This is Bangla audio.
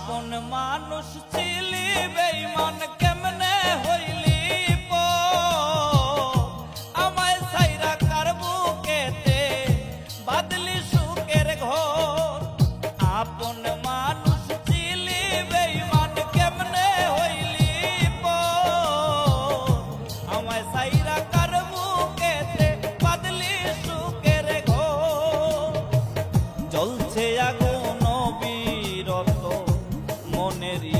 আপন মানুষ ছিলি বেঈমান কেমনে হইলি পর আমায় ছাইরা কার বুকেতে বাদলি সুখের ঘর আপন মানুষ ছিলি বেঈমান কেমনে হইলি পর আমায় ছাইরা কার বুকেতে বাদলি সুখের ঘর জ্বলছে আগুন বিরত মনেরই